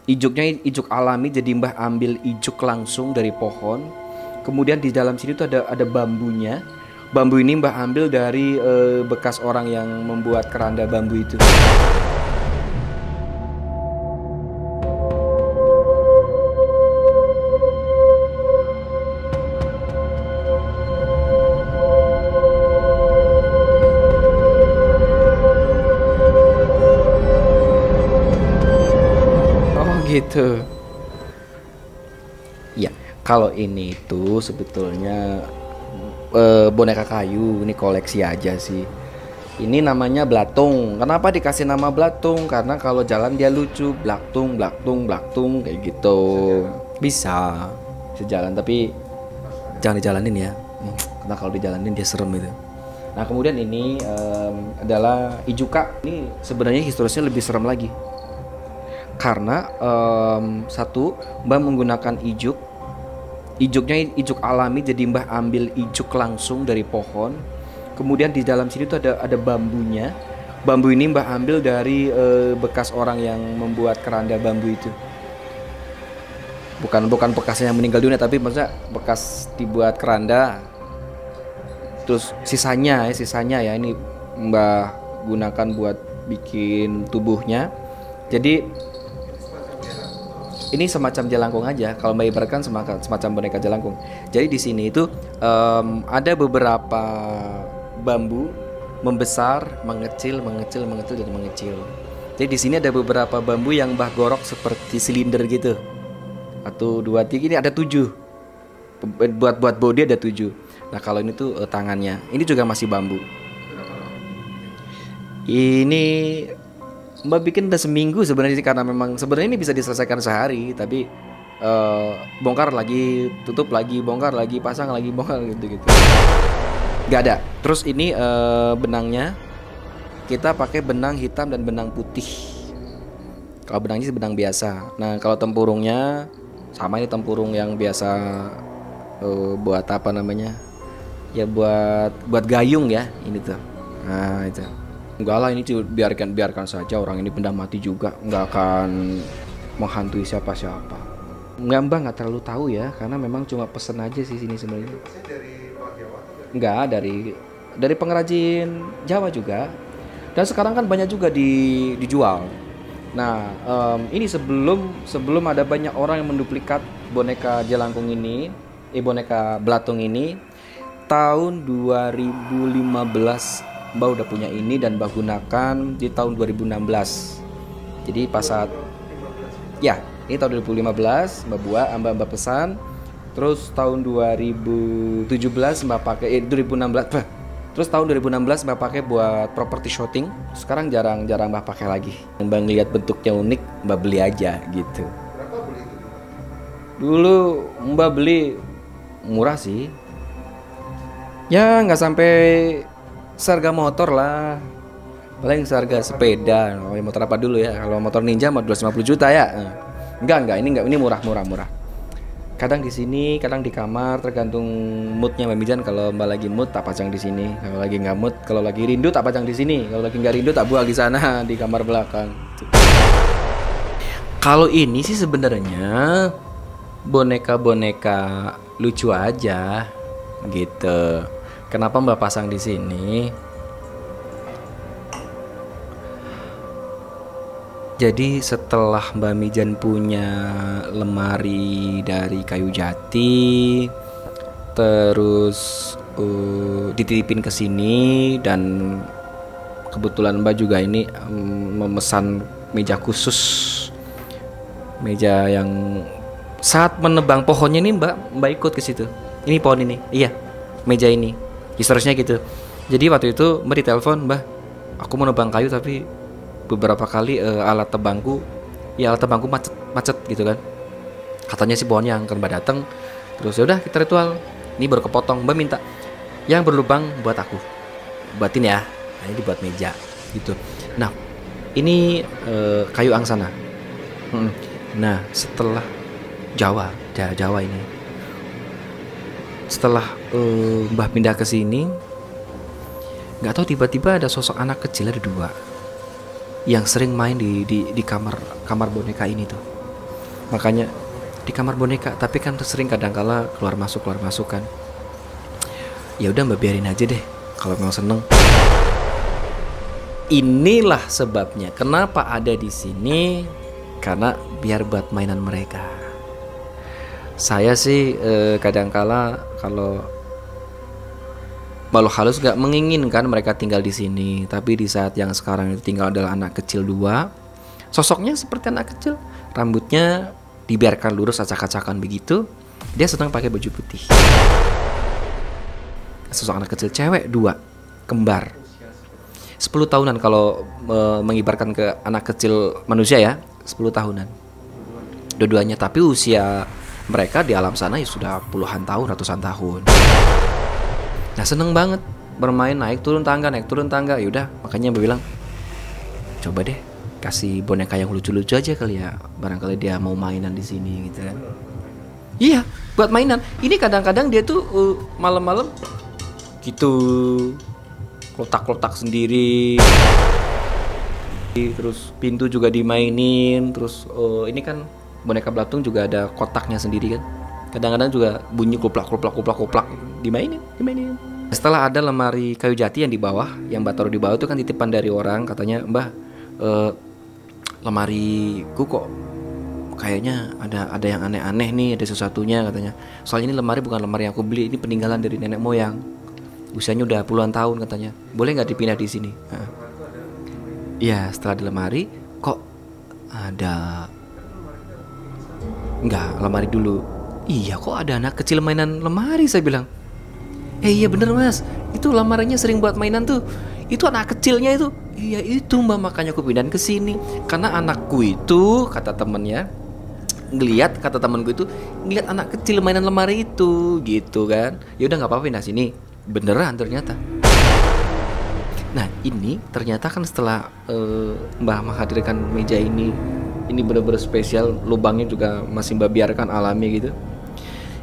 Ijuknya ijuk alami, jadi Mbah ambil ijuk langsung dari pohon. Kemudian di dalam sini tuh ada bambunya. Bambu ini Mbah ambil dari bekas orang yang membuat keranda bambu itu. Oh gitu. Ya, kalau ini tuh sebetulnya boneka kayu, ini koleksi aja sih. Ini namanya Blatung. Kenapa dikasih nama Blatung? Karena kalau jalan dia lucu, Blatung, Blatung, Blatung kayak gitu. Bisa sejalan, tapi jangan dijalanin ya. Karena kalau dijalanin dia serem itu. Nah kemudian ini adalah Ijuka. Ini sebenarnya historisnya lebih serem lagi. Karena satu, Mbah menggunakan ijuk. Ijuknya ijuk alami, jadi Mbah ambil ijuk langsung dari pohon. Kemudian di dalam sini tuh ada bambunya. Bambu ini Mbah ambil dari bekas orang yang membuat keranda bambu itu. Bukan bekasnya yang meninggal dunia, tapi maksudnya bekas dibuat keranda. Terus sisanya ya ini Mbah gunakan buat bikin tubuhnya. Jadi ini semacam jelangkung aja. Kalau Mbak ibaratkan semacam boneka jelangkung. Jadi di sini itu ada beberapa bambu membesar, mengecil, dan mengecil. Jadi di sini ada beberapa bambu yang Mbah gorok seperti silinder gitu. 1, 2, 3, ini ada 7. Buat body ada 7. Nah kalau ini tuh tangannya. Ini juga masih bambu. Ini Mbak bikin udah seminggu sebenarnya sih, karena memang sebenarnya ini bisa diselesaikan sehari, tapi bongkar lagi, tutup lagi, bongkar lagi, pasang lagi, bongkar gitu. Gak ada. Terus ini benangnya kita pakai benang hitam dan benang putih. Kalau benangnya sih benang biasa. Nah kalau tempurungnya sama, ini tempurung yang biasa buat apa namanya? Ya buat gayung ya ini tuh. Nah itu. Enggak lah, ini biarkan saja, orang ini benda mati juga, nggak akan menghantui siapa-siapa. Mbak nggak terlalu tahu ya, karena memang cuma pesen aja sih sini sebenarnya. Enggak, dari pengrajin Jawa juga. Dan sekarang kan banyak juga dijual. Nah, ini sebelum ada banyak orang yang menduplikat boneka jelangkung ini, boneka Blatung ini, tahun 2015 Mbak udah punya ini dan Mbak gunakan di tahun 2016. Jadi pas saat ya, ini tahun 2015 Mbak buat, Mbak pesan. Terus tahun 2017 Mbak pakai 2016. Terus tahun 2016 Mbak pakai buat property shooting. Sekarang jarang Mbak pakai lagi. Mbak ngeliat bentuknya unik, Mbak beli aja gitu. Berapa beli itu? Dulu Mbak beli murah sih. Ya nggak sampai seharga motor lah, paling seharga sepeda. Motor apa dulu ya? Kalau motor Ninja mah 250 juta ya. Enggak, ini murah. Kadang di sini, kadang di kamar, tergantung moodnya Mbak Mijan. Kalau Mbak lagi mood tak pasang di sini. Kalau lagi nggak mood, kalau lagi rindu tak pasang di sini. Kalau lagi nggak rindu tak buang di sana di kamar belakang. Kalau ini sih sebenarnya boneka-boneka lucu aja gitu. Kenapa Mbak pasang di sini? Jadi setelah Mbak Mijan punya lemari dari kayu jati, terus dititipin ke sini, dan kebetulan Mbak juga ini memesan meja khusus, meja yang saat menebang pohonnya ini Mbak ikut ke situ. Ini pohon ini, iya, meja ini. Historisnya gitu. Jadi waktu itu Mbak ditelepon, Mbak, aku mau nebang kayu tapi beberapa kali alat tebangku macet gitu kan. Katanya si pohonnya angker. Mbak datang, terus ya udah kita ritual. Ini baru kepotong. Mbak minta yang berlubang buat aku, buatin ya. Nah, ini dibuat meja gitu. Nah ini kayu angsana. Nah setelah Jawa ini, setelah Mbah pindah ke sini, nggak tahu tiba-tiba ada sosok anak kecil, ada 2 yang sering main di kamar boneka ini tuh. Makanya di kamar boneka, tapi kan sering kadangkala keluar masuk kan. Ya udah Mbak biarin aja deh kalau memang seneng. Inilah sebabnya kenapa ada di sini, karena biar buat mainan mereka. Saya sih kadangkala kalau makhluk halus gak menginginkan mereka tinggal di sini, tapi di saat yang sekarang itu tinggal adalah anak kecil 2. Sosoknya seperti anak kecil, rambutnya dibiarkan lurus acak-acakan begitu. Dia sedang pakai baju putih. Sosok anak kecil cewek 2, kembar. 10 tahunan kalau mengibarkan ke anak kecil manusia ya, 10 tahunan. Dua-duanya, tapi usia mereka di alam sana ya sudah puluhan tahun, ratusan tahun. Nah seneng banget bermain naik turun tangga. Yaudah makanya Mbak bilang, coba deh kasih boneka yang lucu-lucu aja kali ya, barangkali dia mau mainan di sini gitu kan. Iya, buat mainan. Ini kadang-kadang dia tuh malam-malam gitu kotak-kotak sendiri. Terus pintu juga dimainin. Terus ini kan boneka belatung juga ada kotaknya sendiri kan. Kadang-kadang juga bunyi kuplak dimainin. Setelah ada lemari kayu jati yang di bawah, yang Mbak taruh di bawah itu kan titipan dari orang, katanya Mbah lemariku kok kayaknya ada yang aneh-aneh nih, ada sesuatunya katanya. Soalnya ini lemari bukan lemari yang aku beli, ini peninggalan dari nenek moyang. Usianya udah puluhan tahun katanya. Boleh nggak dipindah di sini? Iya, setelah di lemari kok ada lemari dulu. Iya, kok ada anak kecil mainan lemari, saya bilang. Iya bener Mas, itu lemarinya sering buat mainan tuh. Itu anak kecilnya itu. Iya itu Mbak, makanya aku pindahin ke sini. Karena anakku itu, kata temennya, kata temanku itu ngeliat anak kecil mainan lemari itu, gitu kan. Ya udah nggak apa-apa pindah sini. Beneran ternyata. Nah ini ternyata kan setelah Mbak menghadirkan meja ini bener-bener spesial. Lubangnya juga masih Mbak biarkan alami gitu.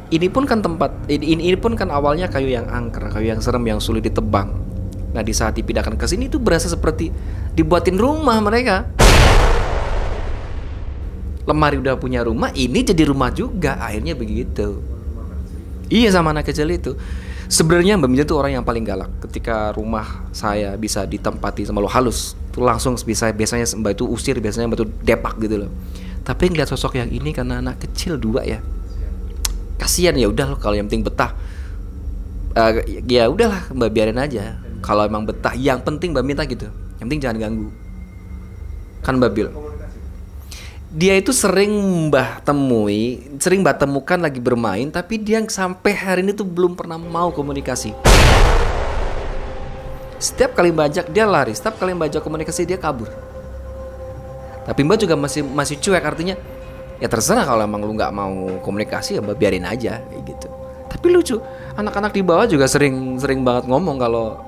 Ini pun kan ini pun kan awalnya kayu yang angker, kayu yang serem, yang sulit ditebang. Nah di saat dipindahkan ke sini itu berasa seperti dibuatin rumah mereka. Lemari udah punya rumah, ini jadi rumah juga, akhirnya begitu. Iya sama anak kecil itu. Sebenarnya Mbak Mija tuh orang yang paling galak. Ketika rumah saya bisa ditempati sama makhluk halus, tuh langsung biasanya Mbak itu usir, biasanya Mbak itu depak gitu loh. Tapi ngeliat sosok yang ini karena anak kecil 2 ya. Kasihan, ya udah loh kalau yang penting betah. Ya udahlah Mbak biarin aja. Kalau emang betah, yang penting Mbak minta gitu. Yang penting jangan ganggu. Kan Mbak bilang. Dia itu sering Mbak temukan lagi bermain, tapi dia sampai hari ini tuh belum pernah mau komunikasi. Setiap kali Mbak ajak dia lari, setiap kali Mbak ajak komunikasi dia kabur. Tapi Mbak juga masih cuek, artinya ya terserah kalau emang lu nggak mau komunikasi ya Mbak biarin aja kayak gitu. Tapi lucu, anak-anak di bawah juga sering banget ngomong kalau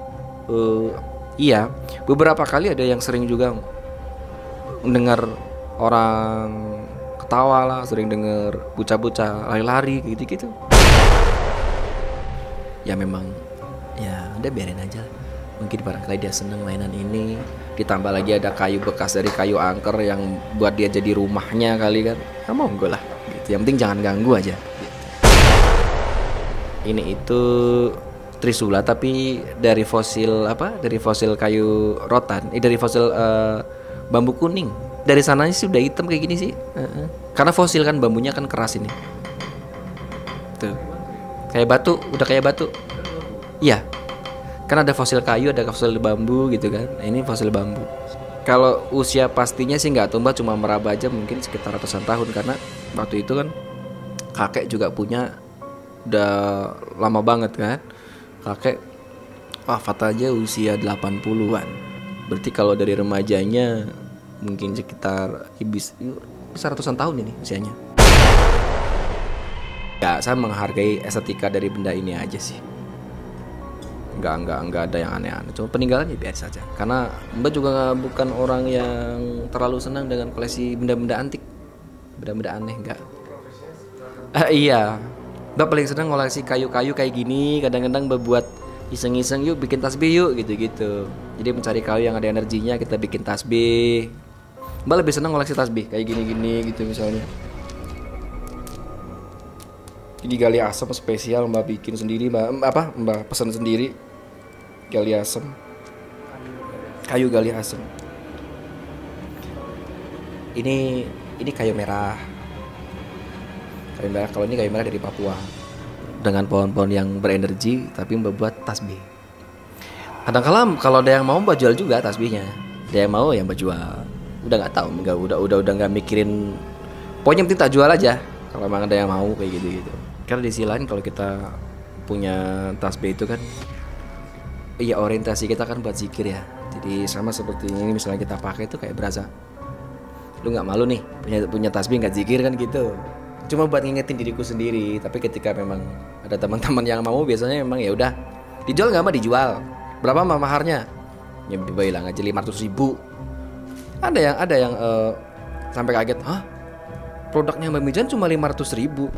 iya, beberapa kali ada yang sering juga mendengar orang ketawa lah, sering dengar bocah-bocah lari-lari gitu-gitu. Ya memang ya udah biarin aja. Mungkin barangkali dia seneng mainan ini. Ditambah lagi ada kayu bekas dari kayu angker yang buat dia jadi rumahnya kali kan. Ya monggo lah gitu. Yang penting jangan ganggu aja gitu. Ini itu trisula tapi dari fosil Dari fosil kayu rotan. Dari fosil bambu kuning. Dari sananya sih udah hitam kayak gini sih. Karena fosil kan, bambunya kan keras ini. Tuh. Kayak batu, udah kayak batu. Iya. Kan ada fosil kayu, ada fosil bambu gitu kan. Nah, ini fosil bambu. Kalau usia pastinya sih nggak tumbah, cuma meraba aja, mungkin sekitar ratusan tahun. Karena waktu itu kan kakek juga punya, udah lama banget kan. Kakek wafat aja usia 80-an. Berarti kalau dari remajanya mungkin sekitar bisa ratusan tahun ini usianya. Ya saya menghargai estetika dari benda ini aja sih. Enggak ada yang aneh-aneh. Cuma peninggalannya biasa saja. Karena Mbak juga bukan orang yang terlalu senang dengan koleksi benda-benda antik, benda-benda aneh, enggak. Iya, Mbak paling senang koleksi kayu-kayu kayak gini. Kadang-kadang Mbak buat iseng-iseng, yuk bikin tasbih yuk, gitu-gitu. Jadi mencari kayu yang ada energinya, kita bikin tasbih. Mbak lebih senang koleksi tasbih kayak gini-gini gitu misalnya. Jadi gali asam spesial Mbak bikin sendiri, Mbak pesan sendiri gali asam. Kayu gali asam. Ini kayu merah. Kayu merah, kalau ini kayu merah dari Papua. Dengan pohon-pohon yang berenergi tapi Mbak buat tasbih. Kadang-kala kalau ada yang mau Mbak jual juga tasbihnya. Ada yang mau ya Mbak jual. Udah nggak tahu, udah nggak mikirin. Pokoknya penting tak jual aja. Kalau emang ada yang mau kayak gitu. Karena di sisi lain kalau kita punya tasbih itu kan, iya orientasi kita kan buat zikir ya. Jadi sama seperti ini misalnya kita pakai itu kayak berasa, lu nggak malu nih punya tasbih nggak zikir kan gitu. Cuma buat ngingetin diriku sendiri. Tapi ketika memang ada teman-teman yang mau, biasanya memang ya udah dijual nggak mah dijual. Berapa mah maharnya? Ya bilang aja 500.000. Ada yang sampai kaget, hah? Produknya Mbak Mijan cuma 500.000.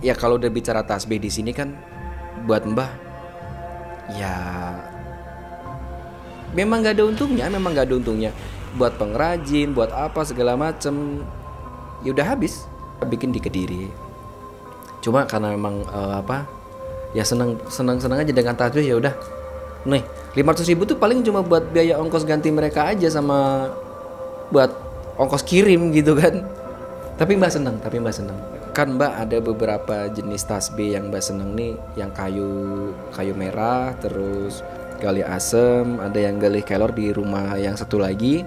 Ya kalau udah bicara tasbih di sini kan buat Mbah, ya memang nggak ada untungnya. Buat pengrajin, buat apa segala macem, ya udah habis. Bikin di Kediri. Cuma karena memang ya seneng aja dengan tasbih, ya udah. Nih 500.000 tuh paling cuma buat biaya ongkos ganti mereka aja sama buat ongkos kirim gitu kan. Tapi Mbak seneng. Kan Mbak ada beberapa jenis tasbih yang Mbak seneng nih, yang kayu merah, terus gali asem, ada yang gali kelor di rumah yang satu lagi,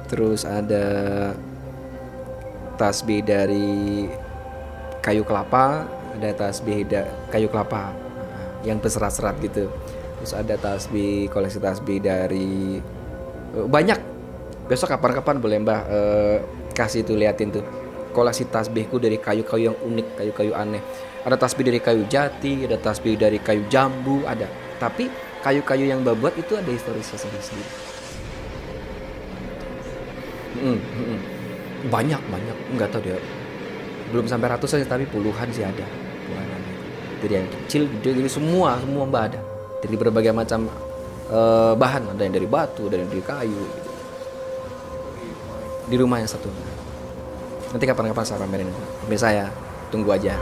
terus ada tasbih dari kayu kelapa, ada tasbih kayu kelapa yang berserat-serat gitu, terus ada koleksi tasbih dari banyak. Besok kapan-kapan boleh Mbak kasih tuh, liatin tuh koleksi tasbihku dari kayu-kayu yang unik, kayu-kayu aneh. Ada tasbih dari kayu jati, ada tasbih dari kayu jambu, ada. Tapi kayu-kayu yang Mbak buat itu ada historisnya sendiri. Banyak, nggak tahu dia. Belum sampai ratusan tapi puluhan sih ada. Dari yang kecil, gede, jadi semua Mbak ada. Dari berbagai macam bahan, ada yang dari batu, ada yang dari kayu. Gitu. Di rumah yang satu. Nanti kapan-kapan saya pamerin. Sampai saya tunggu aja.